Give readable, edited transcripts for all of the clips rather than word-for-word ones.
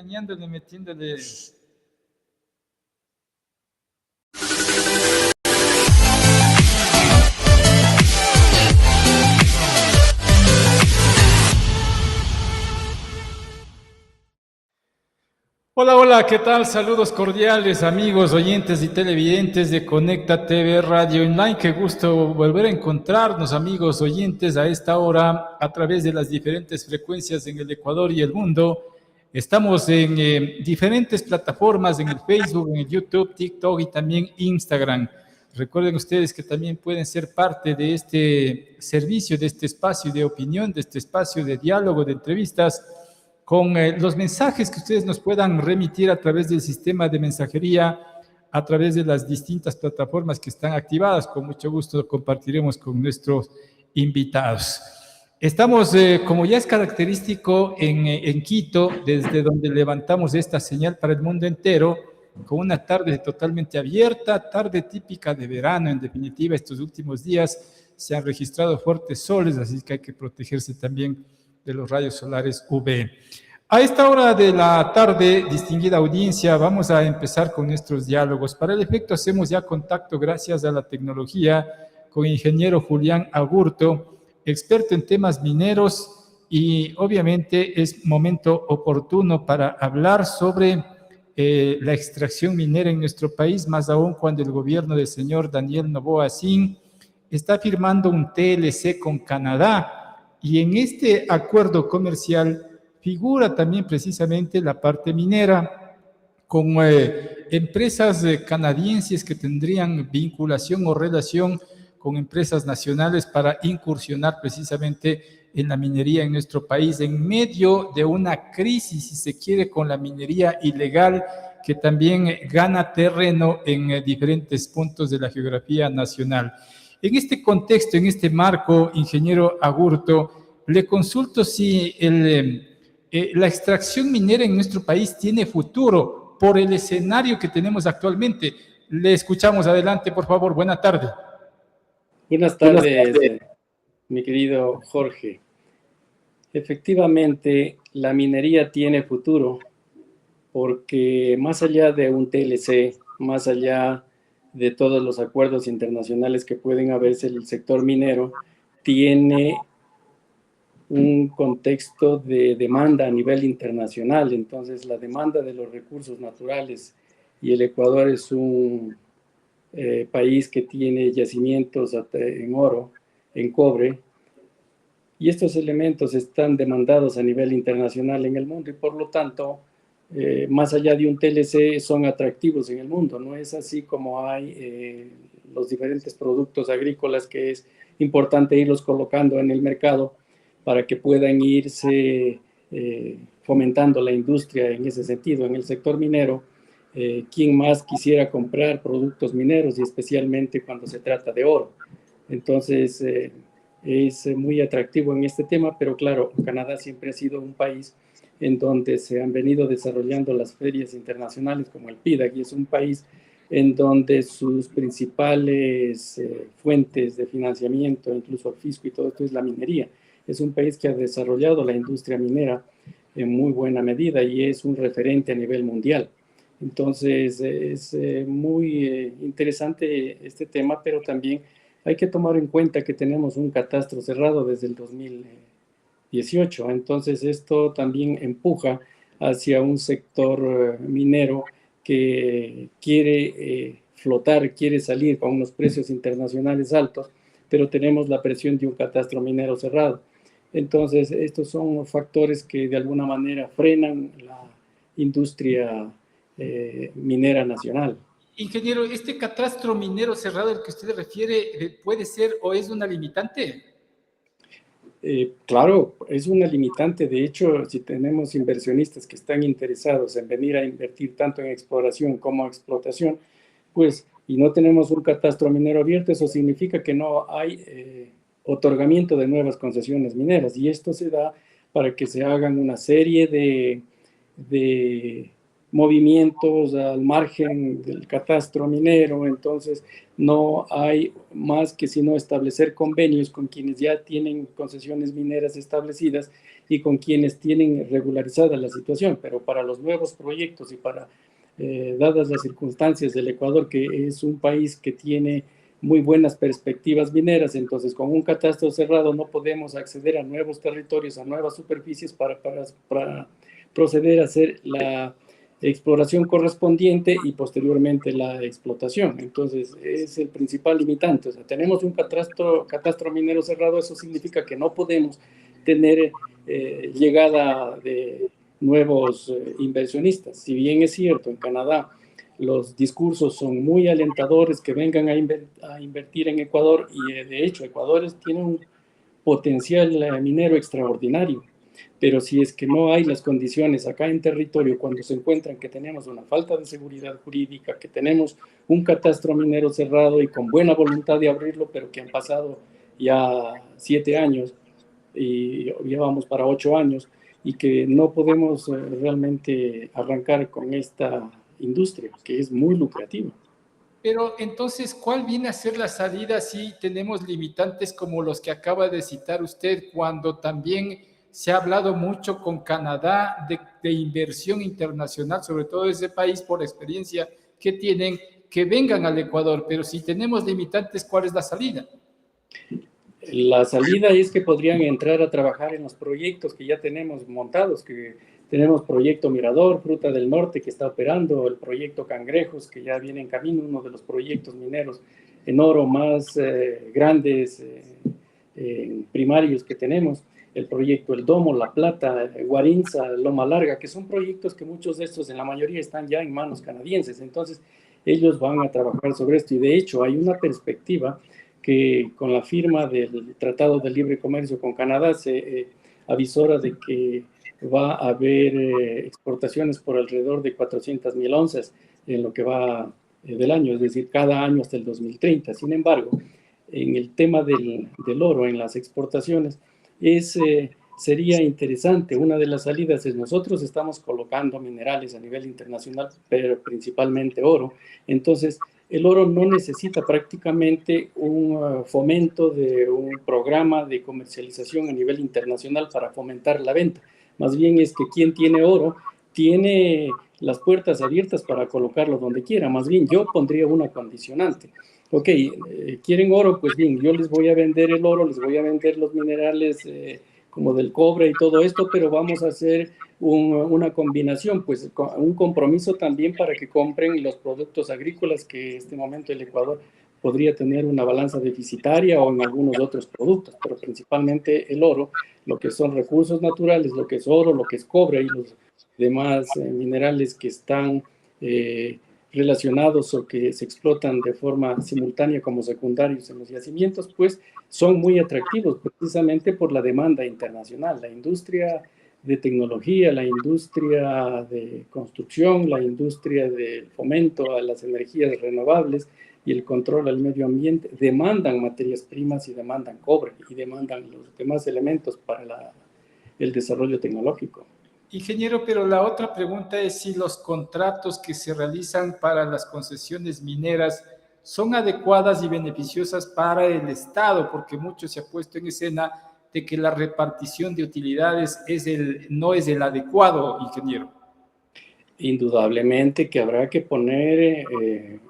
engañándole, metiéndole. Hola, hola, ¿qué tal? Saludos cordiales, amigos, oyentes y televidentes de Conecta TV Radio Online. Qué gusto volver a encontrarnos, amigos, oyentes, a esta hora a través de las diferentes frecuencias en el Ecuador y el mundo. Estamos en diferentes plataformas, en el Facebook, en el YouTube, TikTok y también Instagram. Recuerden ustedes que también pueden ser parte de este servicio, de este espacio de opinión, de este espacio de diálogo, de entrevistas, con los mensajes que ustedes nos puedan remitir a través del sistema de mensajería, a través de las distintas plataformas que están activadas. Con mucho gusto compartiremos con nuestros invitados. Estamos, como ya es característico, en Quito, desde donde levantamos esta señal para el mundo entero, con una tarde totalmente abierta, tarde típica de verano. En definitiva, estos últimos días se han registrado fuertes soles, así que hay que protegerse también de los rayos solares UV. A esta hora de la tarde, distinguida audiencia, vamos a empezar con nuestros diálogos. Para el efecto hacemos ya contacto, gracias a la tecnología, con el ingeniero Julián Agurto, experto en temas mineros, y obviamente es momento oportuno para hablar sobre la extracción minera en nuestro país, más aún cuando el gobierno del señor Daniel Noboa Sin está firmando un TLC con Canadá. Y en este acuerdo comercial figura también precisamente la parte minera, con empresas canadienses que tendrían vinculación o relación con empresas nacionales para incursionar precisamente en la minería en nuestro país, en medio de una crisis, si se quiere, con la minería ilegal, que también gana terreno en diferentes puntos de la geografía nacional. En este contexto, en este marco, ingeniero Agurto, le consulto si la extracción minera en nuestro país tiene futuro por el escenario que tenemos actualmente. Le escuchamos. Adelante, por favor. Buena tarde. Buenas tardes, mi querido Jorge. Efectivamente, la minería tiene futuro porque más allá de un TLC, más allá de todos los acuerdos internacionales que pueden haberse, el sector minero tiene un contexto de demanda a nivel internacional. Entonces, la demanda de los recursos naturales, y el Ecuador es un país que tiene yacimientos en oro, en cobre, y estos elementos están demandados a nivel internacional en el mundo, y por lo tanto, más allá de un TLC, son atractivos en el mundo. No es así como hay los diferentes productos agrícolas, que es importante irlos colocando en el mercado para que puedan irse fomentando la industria en ese sentido. En el sector minero, ¿quién más quisiera comprar productos mineros, y especialmente cuando se trata de oro? Entonces, es muy atractivo en este tema, pero claro, Canadá siempre ha sido un país en donde se han venido desarrollando las ferias internacionales como el PIDAC, y es un país en donde sus principales fuentes de financiamiento, incluso el fisco y todo esto, es la minería. Es un país que ha desarrollado la industria minera en muy buena medida y es un referente a nivel mundial. Entonces, es muy interesante este tema, pero también hay que tomar en cuenta que tenemos un catastro cerrado desde el 2018. Entonces, esto también empuja hacia un sector minero que quiere flotar, quiere salir con unos precios internacionales altos, pero tenemos la presión de un catastro minero cerrado. Entonces, estos son factores que de alguna manera frenan la industria minera nacional. Ingeniero, ¿este catastro minero cerrado al que usted refiere puede ser o es una limitante? Claro, es una limitante. De hecho, si tenemos inversionistas que están interesados en venir a invertir tanto en exploración como explotación, pues, y no tenemos un catastro minero abierto, eso significa que no hay otorgamiento de nuevas concesiones mineras, y esto se da para que se hagan una serie de movimientos al margen del catastro minero, entonces no hay más que sino establecer convenios con quienes ya tienen concesiones mineras establecidas y con quienes tienen regularizada la situación, pero para los nuevos proyectos y para, dadas las circunstancias del Ecuador, que es un país que tiene muy buenas perspectivas mineras, entonces con un catastro cerrado no podemos acceder a nuevos territorios, a nuevas superficies para proceder a hacer la exploración correspondiente y posteriormente la explotación. Entonces, es el principal limitante. O sea, tenemos un catastro minero cerrado, eso significa que no podemos tener llegada de nuevos inversionistas. Si bien es cierto, en Canadá los discursos son muy alentadores que vengan a invertir en Ecuador y de hecho Ecuador tiene un potencial minero extraordinario, pero si es que no hay las condiciones acá en territorio, cuando se encuentran que tenemos una falta de seguridad jurídica, que tenemos un catastro minero cerrado y con buena voluntad de abrirlo, pero que han pasado ya 7 años y ya vamos para 8 años y que no podemos realmente arrancar con esta industria, que es muy lucrativa. Pero entonces, ¿cuál viene a ser la salida si tenemos limitantes como los que acaba de citar usted, cuando también se ha hablado mucho con Canadá de inversión internacional, sobre todo ese país por la experiencia que tienen, que vengan al Ecuador? Pero si tenemos limitantes, ¿cuál es la salida? La salida es que podrían entrar a trabajar en los proyectos que ya tenemos montados, que tenemos proyecto Mirador, Fruta del Norte, que está operando, el proyecto Cangrejos, que ya viene en camino, uno de los proyectos mineros en oro más grandes, primarios que tenemos, el proyecto El Domo, La Plata, Guarinza, Loma Larga, que son proyectos que muchos de estos, en la mayoría, están ya en manos canadienses. Entonces, ellos van a trabajar sobre esto y de hecho hay una perspectiva que con la firma del Tratado de Libre Comercio con Canadá se avisora de que va a haber exportaciones por alrededor de 400,000 onzas en lo que va del año, es decir, cada año hasta el 2030. Sin embargo, en el tema del oro, en las exportaciones, sería interesante. Una de las salidas es nosotros estamos colocando minerales a nivel internacional, pero principalmente oro. Entonces, el oro no necesita prácticamente un fomento de un programa de comercialización a nivel internacional para fomentar la venta. Más bien es que quien tiene oro tiene las puertas abiertas para colocarlo donde quiera. Más bien yo pondría una condicionante. Ok, quieren oro, pues bien, yo les voy a vender el oro, les voy a vender los minerales como del cobre y todo esto, pero vamos a hacer una combinación, pues un compromiso también para que compren los productos agrícolas que en este momento el Ecuador podría tener una balanza deficitaria o en algunos otros productos, pero principalmente el oro, lo que son recursos naturales, lo que es oro, lo que es cobre y los demás minerales que están relacionados o que se explotan de forma simultánea como secundarios en los yacimientos, pues son muy atractivos precisamente por la demanda internacional. La industria de tecnología, la industria de construcción, la industria del fomento a las energías renovables y el control al medio ambiente demandan materias primas y demandan cobre y demandan los demás elementos para el desarrollo tecnológico. Ingeniero, pero la otra pregunta es si los contratos que se realizan para las concesiones mineras son adecuadas y beneficiosas para el Estado, porque mucho se ha puesto en escena de que la repartición de utilidades no es el adecuado, ingeniero. Indudablemente que habrá que poner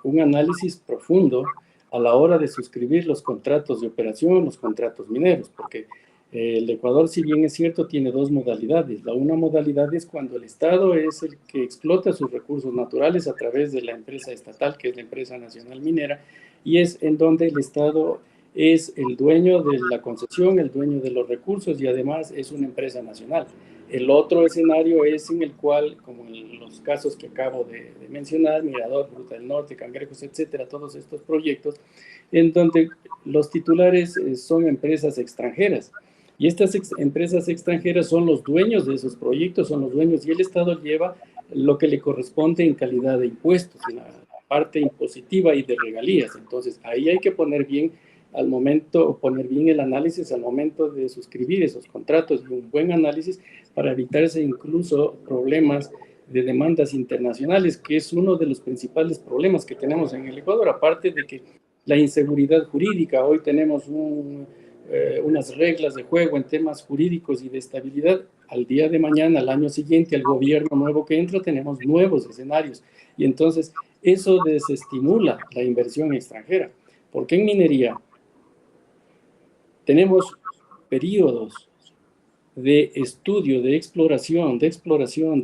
un análisis profundo a la hora de suscribir los contratos de operación, los contratos mineros, porque el Ecuador, si bien es cierto, tiene dos modalidades. La una modalidad es cuando el Estado es el que explota sus recursos naturales a través de la empresa estatal, que es la Empresa Nacional Minera, y es en donde el Estado es el dueño de la concesión, el dueño de los recursos y además es una empresa nacional. El otro escenario es en el cual, como en los casos que acabo de mencionar, Mirador, Fruta del Norte, Cangrejos, etcétera, todos estos proyectos, en donde los titulares son empresas extranjeras. Y estas empresas extranjeras son los dueños de esos proyectos, son los dueños, y el Estado lleva lo que le corresponde en calidad de impuestos, en la parte impositiva y de regalías. Entonces, ahí hay que poner bien el análisis al momento de suscribir esos contratos y un buen análisis para evitarse incluso problemas de demandas internacionales, que es uno de los principales problemas que tenemos en el Ecuador, aparte de que la inseguridad jurídica, hoy tenemos unas reglas de juego en temas jurídicos y de estabilidad, al día de mañana, al año siguiente, al gobierno nuevo que entra, tenemos nuevos escenarios, y entonces eso desestimula la inversión extranjera, porque en minería tenemos periodos de estudio, de exploración, de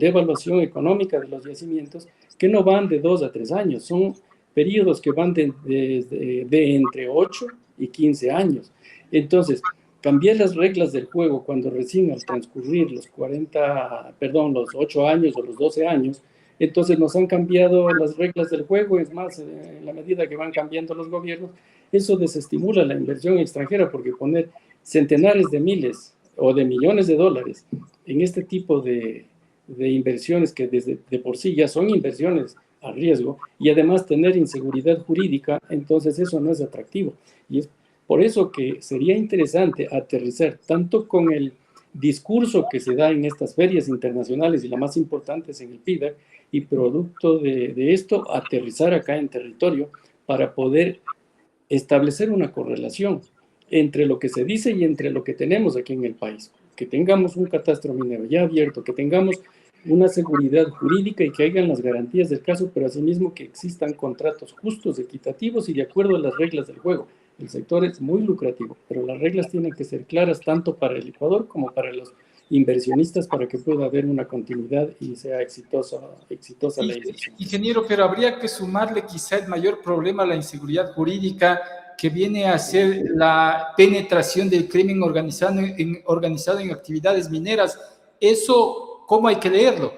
evaluación económica de los yacimientos que no van de 2 a 3 años, son periodos que van de entre 8 y 15 años. Entonces, cambiar las reglas del juego cuando recién al transcurrir los 8 años o los 12 años, entonces nos han cambiado las reglas del juego, es más, en la medida que van cambiando los gobiernos, eso desestimula la inversión extranjera, porque poner centenares de miles o de millones de dólares en este tipo de inversiones que desde de por sí ya son inversiones a riesgo, y además tener inseguridad jurídica, entonces eso no es atractivo. Y es por eso que sería interesante aterrizar tanto con el discurso que se da en estas ferias internacionales, y la más importante es en el PIDAC, y producto de esto, aterrizar acá en territorio para poder establecer una correlación entre lo que se dice y entre lo que tenemos aquí en el país. Que tengamos un catastro minero ya abierto, que tengamos una seguridad jurídica y que hayan las garantías del caso, pero asimismo que existan contratos justos, equitativos y de acuerdo a las reglas del juego. El sector es muy lucrativo, pero las reglas tienen que ser claras tanto para el Ecuador como para los inversionistas, para que pueda haber una continuidad y sea exitosa la inversión. Ingeniero, pero habría que sumarle quizá el mayor problema a la inseguridad jurídica, que viene a ser la penetración del crimen organizado en actividades mineras. Eso, ¿cómo hay que leerlo?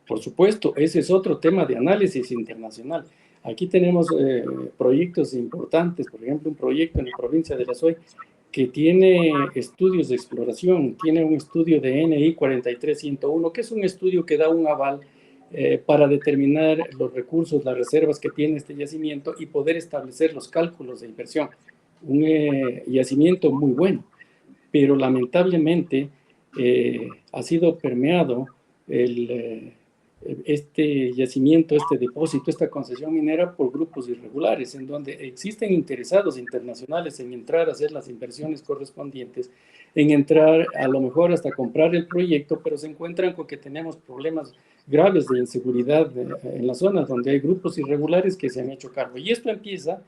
Por supuesto, ese es otro tema de análisis internacional. Aquí tenemos proyectos importantes, por ejemplo, un proyecto en la provincia de La Suay que tiene estudios de exploración, tiene un estudio de NI 43101, que es un estudio que da un aval para determinar los recursos, las reservas que tiene este yacimiento y poder establecer los cálculos de inversión. Un yacimiento muy bueno, pero lamentablemente ha sido permeado este yacimiento, este depósito, esta concesión minera por grupos irregulares, en donde existen interesados internacionales en entrar a hacer las inversiones correspondientes, en entrar a lo mejor hasta comprar el proyecto, pero se encuentran con que tenemos problemas graves de inseguridad en la zona, donde hay grupos irregulares que se han hecho cargo. Y esto empieza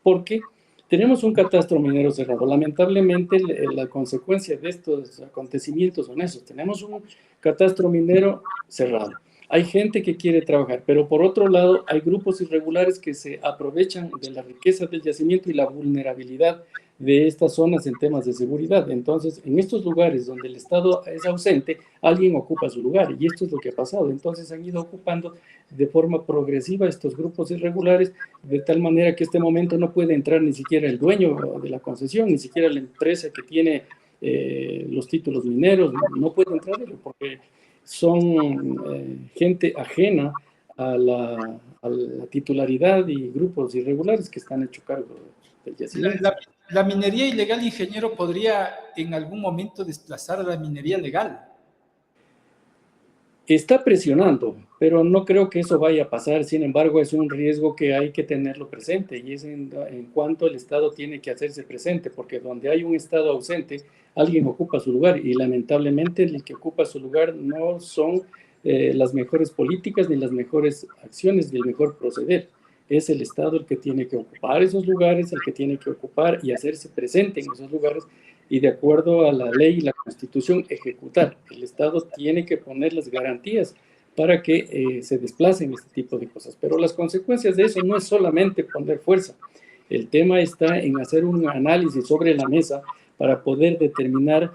porque tenemos un catastro minero cerrado. Lamentablemente, la consecuencia de estos acontecimientos son esos. Tenemos un catastro minero cerrado. Hay gente que quiere trabajar, pero por otro lado hay grupos irregulares que se aprovechan de la riqueza del yacimiento y la vulnerabilidad de estas zonas en temas de seguridad. Entonces, en estos lugares donde el Estado es ausente, alguien ocupa su lugar, y esto es lo que ha pasado. Entonces han ido ocupando de forma progresiva estos grupos irregulares, de tal manera que este momento no puede entrar ni siquiera el dueño de la concesión, ni siquiera la empresa que tiene los títulos mineros, no puede entrar porque son gente ajena a la titularidad, y grupos irregulares que están hecho cargo del yacimiento. La minería ilegal, ingeniero, podría en algún momento desplazar a la minería legal. Está presionando, pero no creo que eso vaya a pasar. Sin embargo, es un riesgo que hay que tenerlo presente, y es en cuanto el Estado tiene que hacerse presente, porque donde hay un Estado ausente, alguien ocupa su lugar, y lamentablemente el que ocupa su lugar no son las mejores políticas ni las mejores acciones ni el mejor proceder. Es el Estado el que tiene que ocupar esos lugares, el que tiene que ocupar y hacerse presente en esos lugares, y de acuerdo a la ley y la Constitución ejecutar. El Estado tiene que poner las garantías para que se desplacen este tipo de cosas. Pero las consecuencias de eso no es solamente poner fuerza. El tema está en hacer un análisis sobre la mesa para poder determinar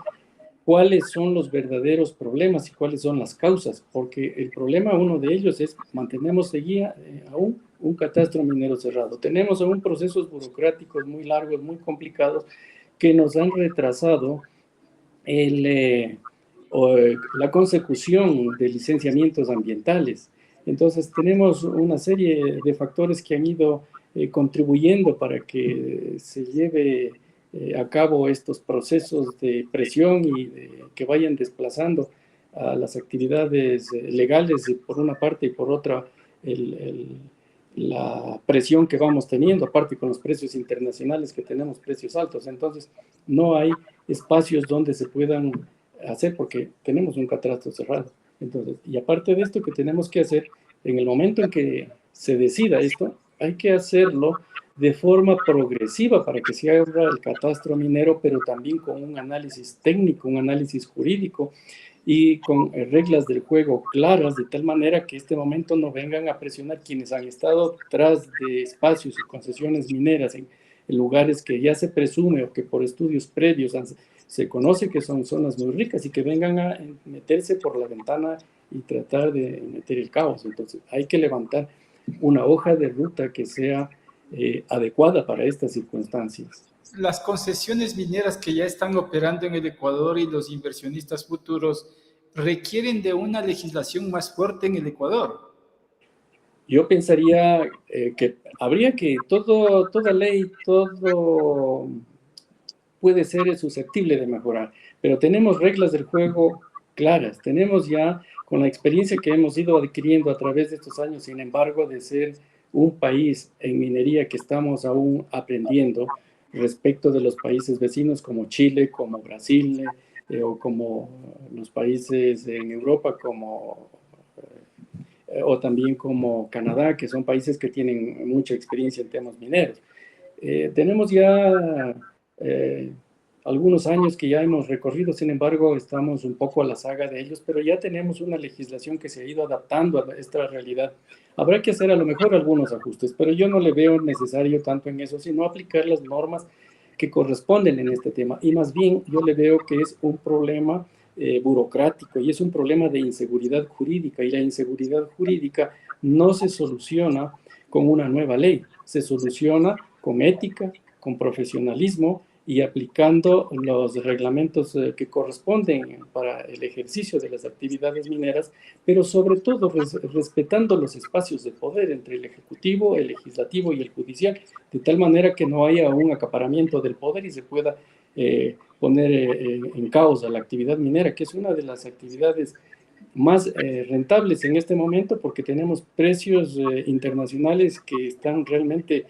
cuáles son los verdaderos problemas y cuáles son las causas, porque el problema, uno de ellos, es mantenemos aún un catastro minero cerrado. Tenemos aún procesos burocráticos muy largos, muy complicados, que nos han retrasado la consecución de licenciamientos ambientales. Entonces tenemos una serie de factores que han ido contribuyendo para que se lleve a cabo estos procesos de presión y que vayan desplazando a las actividades legales por una parte y por otra la presión que vamos teniendo, aparte con los precios internacionales que tenemos precios altos. Entonces, no hay espacios donde se puedan hacer porque tenemos un catastro cerrado. Entonces, y aparte de esto que tenemos que hacer, en el momento en que se decida esto, hay que hacerlo de forma progresiva para que se haga el catastro minero, pero también con un análisis técnico, un análisis jurídico y con reglas del juego claras, de tal manera que este momento no vengan a presionar quienes han estado tras de espacios y concesiones mineras en lugares que ya se presume o que por estudios previos se conoce que son zonas muy ricas y que vengan a meterse por la ventana y tratar de meter el caos. Entonces hay que levantar una hoja de ruta que sea adecuada para estas circunstancias. Las concesiones mineras que ya están operando en el Ecuador y los inversionistas futuros requieren de una legislación más fuerte en el Ecuador. Yo pensaría que habría que toda ley, todo puede ser susceptible de mejorar, pero tenemos reglas del juego claras, tenemos ya con la experiencia que hemos ido adquiriendo a través de estos años, sin embargo, de ser un país en minería que estamos aún aprendiendo respecto de los países vecinos como Chile, como Brasil, o como los países en Europa como o también como Canadá, que son países que tienen mucha experiencia en temas mineros. Tenemos ya algunos años que ya hemos recorrido, sin embargo, estamos un poco a la saga de ellos, pero ya tenemos una legislación que se ha ido adaptando a esta realidad. Habrá que hacer a lo mejor algunos ajustes, pero yo no le veo necesario tanto en eso, sino aplicar las normas que corresponden en este tema. Y más bien yo le veo que es un problema burocrático y es un problema de inseguridad jurídica, y la inseguridad jurídica no se soluciona con una nueva ley, se soluciona con ética, con profesionalismo y aplicando los reglamentos que corresponden para el ejercicio de las actividades mineras, pero sobre todo respetando los espacios de poder entre el ejecutivo, el legislativo y el judicial, de tal manera que no haya un acaparamiento del poder y se pueda poner en causa la actividad minera, que es una de las actividades más rentables en este momento porque tenemos precios internacionales que están realmente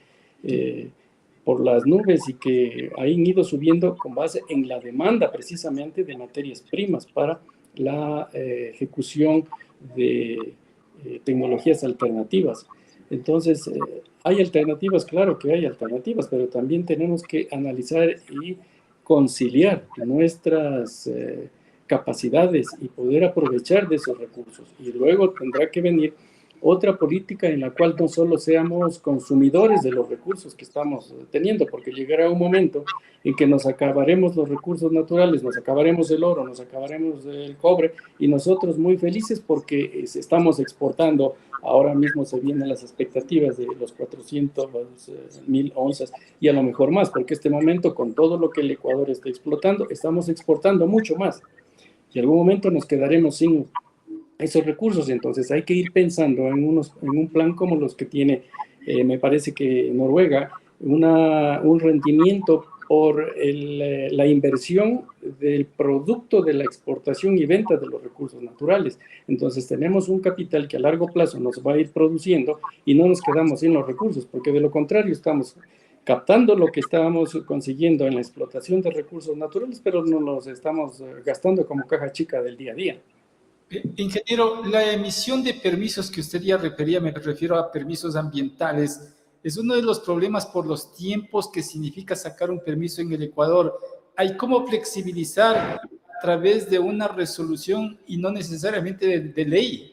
por las nubes y que han ido subiendo con base en la demanda precisamente de materias primas para la ejecución de tecnologías alternativas. Entonces, hay alternativas, claro que hay alternativas, pero también tenemos que analizar y conciliar nuestras capacidades y poder aprovechar de esos recursos. Y luego tendrá que venir otra política en la cual no solo seamos consumidores de los recursos que estamos teniendo, porque llegará un momento en que nos acabaremos los recursos naturales, nos acabaremos el oro, nos acabaremos el cobre, y nosotros muy felices porque estamos exportando. Ahora mismo se vienen las expectativas de los 400.000 onzas y a lo mejor más, porque este momento con todo lo que el Ecuador está explotando, estamos exportando mucho más. Y en algún momento nos quedaremos sin esos recursos. Entonces hay que ir pensando en un plan como los que tiene, me parece que Noruega, un rendimiento por la inversión del producto de la exportación y venta de los recursos naturales. Entonces tenemos un capital que a largo plazo nos va a ir produciendo y no nos quedamos sin los recursos, porque de lo contrario estamos captando lo que estábamos consiguiendo en la explotación de recursos naturales, pero no los estamos gastando como caja chica del día a día. Ingeniero, la emisión de permisos que usted ya refería, me refiero a permisos ambientales, es uno de los problemas por los tiempos que significa sacar un permiso en el Ecuador. ¿Hay cómo flexibilizar a través de una resolución y no necesariamente de ley?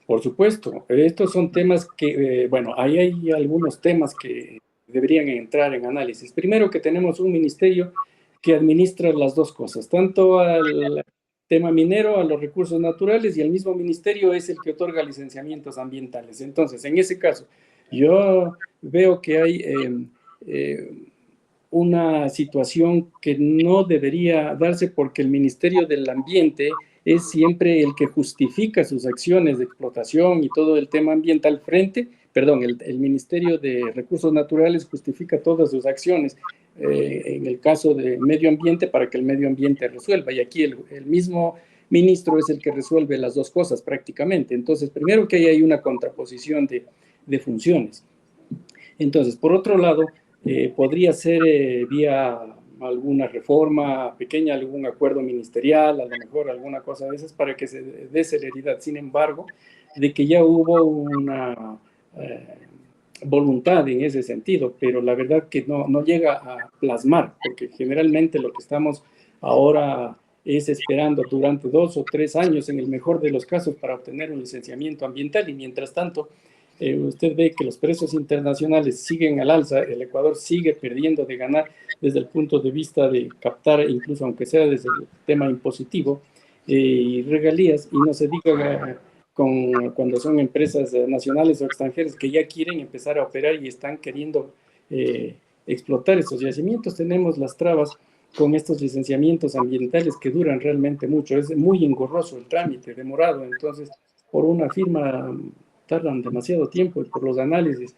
Por supuesto, estos son temas que, bueno, ahí hay algunos temas que deberían entrar en análisis. Primero, que tenemos un ministerio que administra las dos cosas, tanto al tema minero, a los recursos naturales, y el mismo ministerio es el que otorga licenciamientos ambientales. Entonces, en ese caso, yo veo que hay una situación que no debería darse porque el Ministerio del Ambiente es siempre el que justifica sus acciones de explotación y todo el tema ambiental el Ministerio de Recursos Naturales justifica todas sus acciones en el caso de medio ambiente para que el medio ambiente resuelva. Y aquí el mismo ministro es el que resuelve las dos cosas prácticamente. Entonces, primero que ahí hay una contraposición de funciones. Entonces, por otro lado, podría ser vía alguna reforma pequeña, algún acuerdo ministerial, a lo mejor alguna cosa de esas para que se dé celeridad. Sin embargo, de que ya hubo una voluntad en ese sentido, pero la verdad que no llega a plasmar, porque generalmente lo que estamos ahora es esperando durante 2 o 3 años, en el mejor de los casos, para obtener un licenciamiento ambiental, y mientras tanto, usted ve que los precios internacionales siguen al alza, el Ecuador sigue perdiendo de ganar desde el punto de vista de captar, incluso aunque sea desde el tema impositivo, y regalías, y no se diga cuando son empresas nacionales o extranjeras que ya quieren empezar a operar y están queriendo explotar esos yacimientos. Tenemos las trabas con estos licenciamientos ambientales que duran realmente mucho, es muy engorroso el trámite, demorado, entonces por una firma tardan demasiado tiempo por los análisis,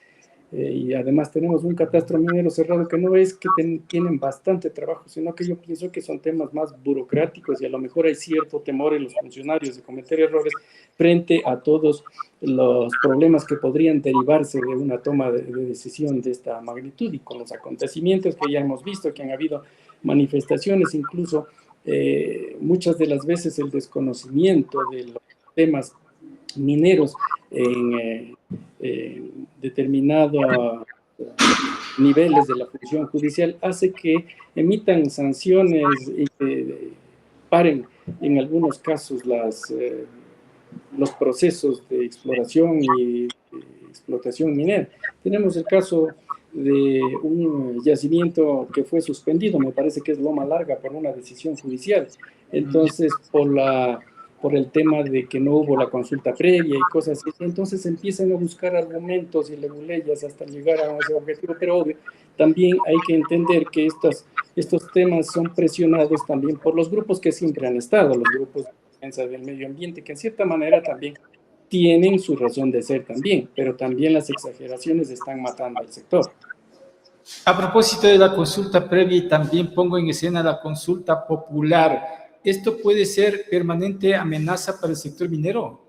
y además tenemos un catastro minero cerrado que no es que tienen bastante trabajo, sino que yo pienso que son temas más burocráticos y a lo mejor hay cierto temor en los funcionarios de cometer errores frente a todos los problemas que podrían derivarse de una toma de decisión de esta magnitud, y con los acontecimientos que ya hemos visto, que han habido manifestaciones, incluso muchas de las veces el desconocimiento de los temas mineros en determinados niveles de la función judicial hace que emitan sanciones y que paren en algunos casos los procesos de exploración y explotación minera. Tenemos el caso de un yacimiento que fue suspendido, me parece que es Loma Larga, por una decisión judicial. Entonces, por el tema de que no hubo la consulta previa y cosas así, entonces empiezan a buscar argumentos y leguleyas hasta llegar a ese objetivo, pero obvio, también hay que entender que estos temas son presionados también por los grupos que siempre han estado, los grupos de defensa del medio ambiente, que en cierta manera también tienen su razón de ser también, pero también las exageraciones están matando al sector. A propósito de la consulta previa, y también pongo en escena la consulta popular, ¿esto puede ser permanente amenaza para el sector minero?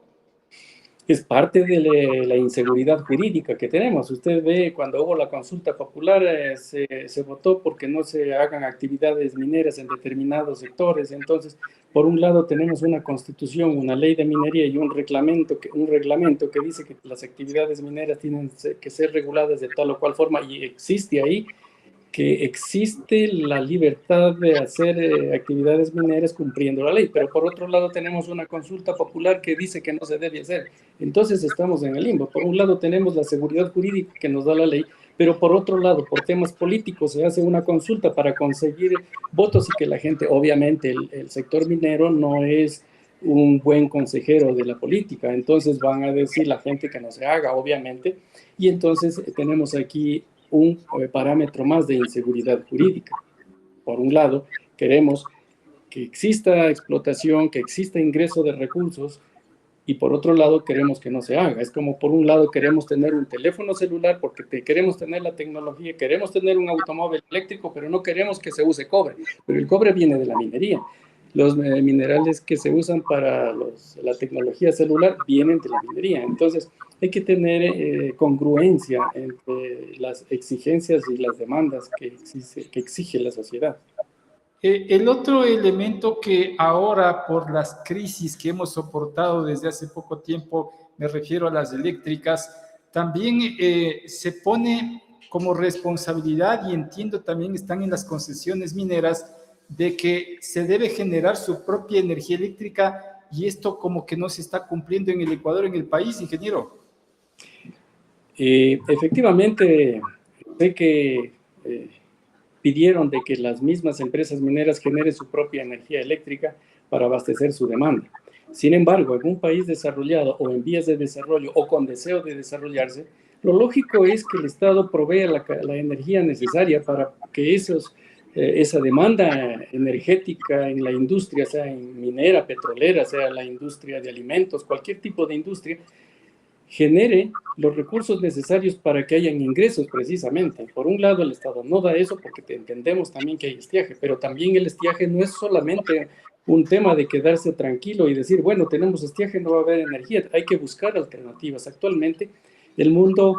Es parte de la inseguridad jurídica que tenemos. Usted ve, cuando hubo la consulta popular, se votó porque no se hagan actividades mineras en determinados sectores. Entonces, por un lado tenemos una constitución, una ley de minería y un reglamento que dice que las actividades mineras tienen que ser reguladas de tal o cual forma, y existe ahí que existe la libertad de hacer actividades mineras cumpliendo la ley, pero por otro lado tenemos una consulta popular que dice que no se debe hacer. Entonces estamos en el limbo. Por un lado tenemos la seguridad jurídica que nos da la ley, pero por otro lado, por temas políticos, se hace una consulta para conseguir votos y que la gente, obviamente el sector minero no es un buen consejero de la política, entonces van a decir la gente que no se haga, obviamente, y entonces tenemos aquí un parámetro más de inseguridad jurídica. Por un lado, queremos que exista explotación, que exista ingreso de recursos, y por otro lado queremos que no se haga. Es como por un lado queremos tener un teléfono celular porque queremos tener la tecnología, queremos tener un automóvil eléctrico, pero no queremos que se use cobre, pero el cobre viene de la minería. Los minerales que se usan para la tecnología celular vienen de la minería. Entonces, hay que tener congruencia entre las exigencias y las demandas que exige la sociedad. El otro elemento que ahora, por las crisis que hemos soportado desde hace poco tiempo, me refiero a las eléctricas, también se pone como responsabilidad, y entiendo también están en las concesiones mineras, de que se debe generar su propia energía eléctrica, y esto como que no se está cumpliendo en el Ecuador, en el país, ingeniero. Efectivamente, sé que pidieron de que las mismas empresas mineras generen su propia energía eléctrica para abastecer su demanda. Sin embargo, en un país desarrollado o en vías de desarrollo o con deseo de desarrollarse, lo lógico es que el Estado provea la energía necesaria para que esa demanda energética en la industria, sea en minera, petrolera, sea la industria de alimentos, cualquier tipo de industria, genere los recursos necesarios para que hayan ingresos precisamente. Por un lado, el Estado no da eso porque entendemos también que hay estiaje, pero también el estiaje no es solamente un tema de quedarse tranquilo y decir, bueno, tenemos estiaje, no va a haber energía, hay que buscar alternativas. Actualmente el mundo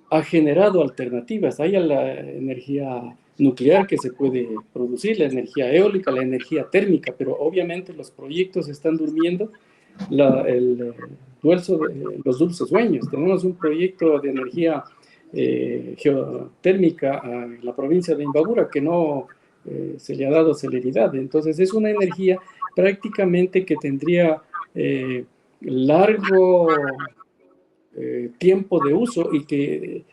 ha generado alternativas, hay la energía nuclear que se puede producir, la energía eólica, la energía térmica, pero obviamente los proyectos están durmiendo los dulces sueños. Tenemos un proyecto de energía geotérmica en la provincia de Imbabura que no se le ha dado celeridad. Entonces es una energía prácticamente que tendría largo tiempo de uso y que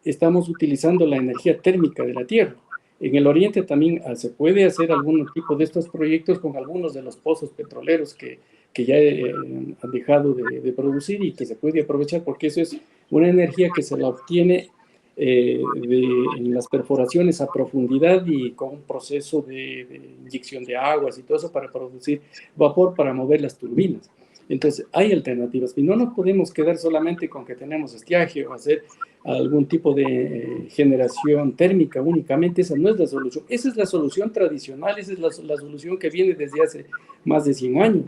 estamos utilizando la energía térmica de la Tierra. En el Oriente también se puede hacer algún tipo de estos proyectos con algunos de los pozos petroleros que ya han dejado de producir y que se puede aprovechar porque eso es una energía que se la obtiene en las perforaciones a profundidad y con un proceso de inyección de aguas y todo eso para producir vapor para mover las turbinas. Entonces, hay alternativas y no nos podemos quedar solamente con que tenemos estiaje o hacer algún tipo de generación térmica únicamente. Esa no es la solución. Esa es la solución tradicional, esa es la solución que viene desde hace más de 100 años.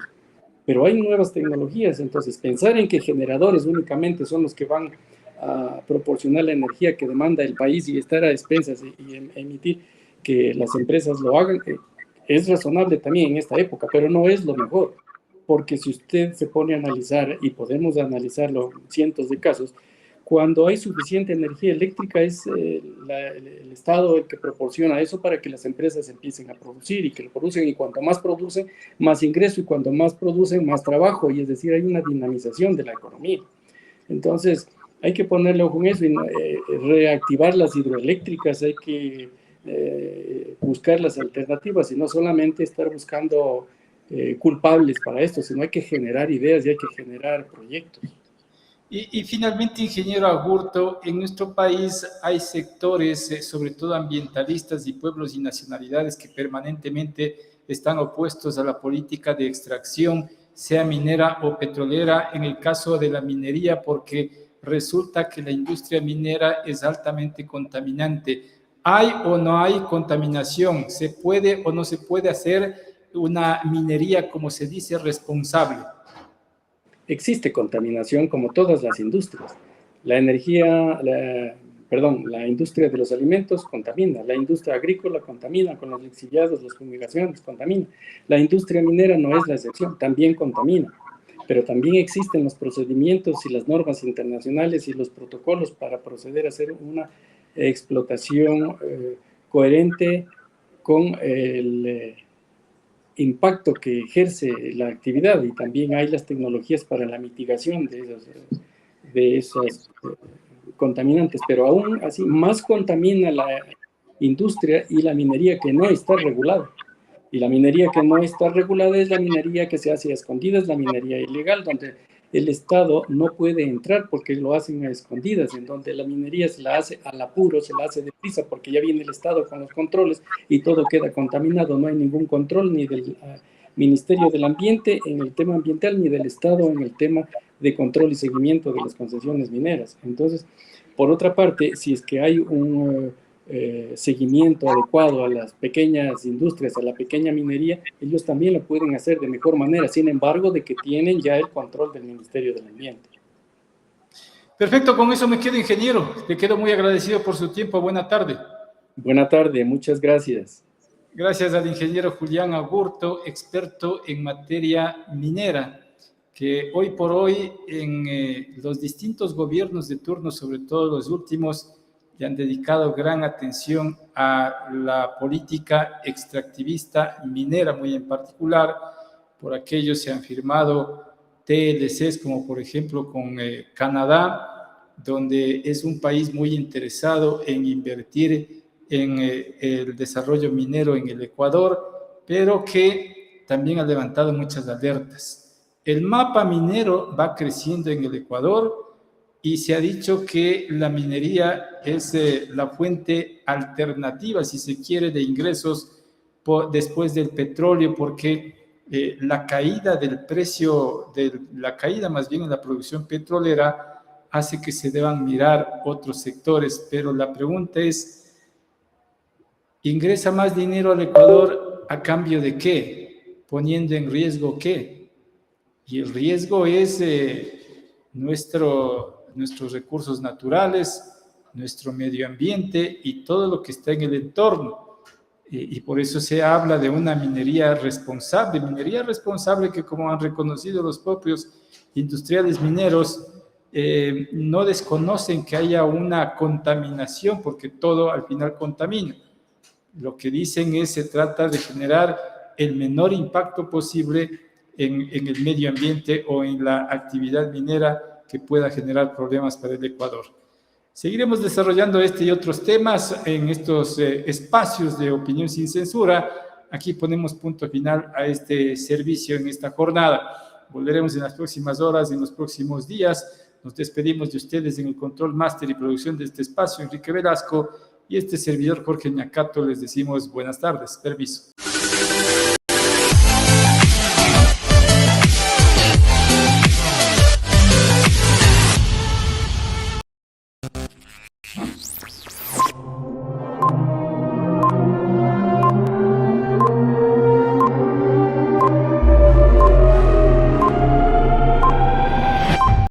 Pero hay nuevas tecnologías, entonces pensar en que generadores únicamente son los que van a proporcionar la energía que demanda el país y estar a expensas y emitir que las empresas lo hagan, es razonable también en esta época, pero no es lo mejor. Porque si usted se pone a analizar, y podemos analizarlo en cientos de casos, cuando hay suficiente energía eléctrica es el Estado el que proporciona eso para que las empresas empiecen a producir y que lo producen, y cuanto más producen, más ingreso, y cuanto más producen, más trabajo, y es decir, hay una dinamización de la economía. Entonces, hay que ponerle ojo en eso y reactivar las hidroeléctricas, hay que buscar las alternativas y no solamente estar buscando culpables para esto, sino hay que generar ideas y hay que generar proyectos. Y finalmente, ingeniero Agurto, en nuestro país hay sectores, sobre todo ambientalistas y pueblos y nacionalidades que permanentemente están opuestos a la política de extracción, sea minera o petrolera, en el caso de la minería, porque resulta que la industria minera es altamente contaminante. ¿Hay o no hay contaminación? ¿Se puede o no se puede hacer una minería, como se dice, responsable? Existe contaminación como todas las industrias. La industria de los alimentos contamina, la industria agrícola contamina con los lixiviados, las fumigaciones, contamina. La industria minera no es la excepción, también contamina. Pero también existen los procedimientos y las normas internacionales y los protocolos para proceder a hacer una explotación coherente con el impacto que ejerce la actividad, y también hay las tecnologías para la mitigación de esos contaminantes, pero aún así más contamina la industria y la minería que no está regulada. Y la minería que no está regulada es la minería que se hace a escondidas, la minería ilegal, donde el Estado no puede entrar porque lo hacen a escondidas, en donde la minería se la hace al apuro, se la hace deprisa, porque ya viene el Estado con los controles y todo queda contaminado. No hay ningún control ni del Ministerio del Ambiente en el tema ambiental, ni del Estado en el tema de control y seguimiento de las concesiones mineras. Entonces, por otra parte, si es que hay un seguimiento adecuado a las pequeñas industrias, a la pequeña minería, ellos también lo pueden hacer de mejor manera, sin embargo, de que tienen ya el control del Ministerio del Ambiente. Perfecto, con eso me quedo, ingeniero. Le quedo muy agradecido por su tiempo. Buena tarde. Buena tarde, muchas gracias. Gracias al ingeniero Julián Agurto, experto en materia minera, que hoy por hoy en los distintos gobiernos de turno, sobre todo los últimos, le han dedicado gran atención a la política extractivista minera, muy en particular. Por aquello se han firmado TLCs, como por ejemplo con Canadá, donde es un país muy interesado en invertir en el desarrollo minero en el Ecuador, pero que también ha levantado muchas alertas. El mapa minero va creciendo en el Ecuador, y se ha dicho que la minería es la fuente alternativa, si se quiere, de ingresos después del petróleo, porque la caída del precio, la caída más bien en la producción petrolera, hace que se deban mirar otros sectores. Pero la pregunta es, ¿ingresa más dinero al Ecuador a cambio de qué? poniendo en riesgo ¿qué? Y el riesgo es nuestros recursos naturales, nuestro medio ambiente y todo lo que está en el entorno. Y por eso se habla de una minería responsable que, como han reconocido los propios industriales mineros, no desconocen que haya una contaminación, porque todo al final contamina. Lo que dicen es se trata de generar el menor impacto posible en el medio ambiente o en la actividad minera que pueda generar problemas para el Ecuador. Seguiremos desarrollando este y otros temas en estos espacios de opinión sin censura. Aquí ponemos punto final a este servicio en esta jornada. Volveremos en las próximas horas, en los próximos días. Nos despedimos de ustedes en el control máster y producción de este espacio, Enrique Velasco, y este servidor Jorge Ñacato. Les decimos buenas tardes. Permiso.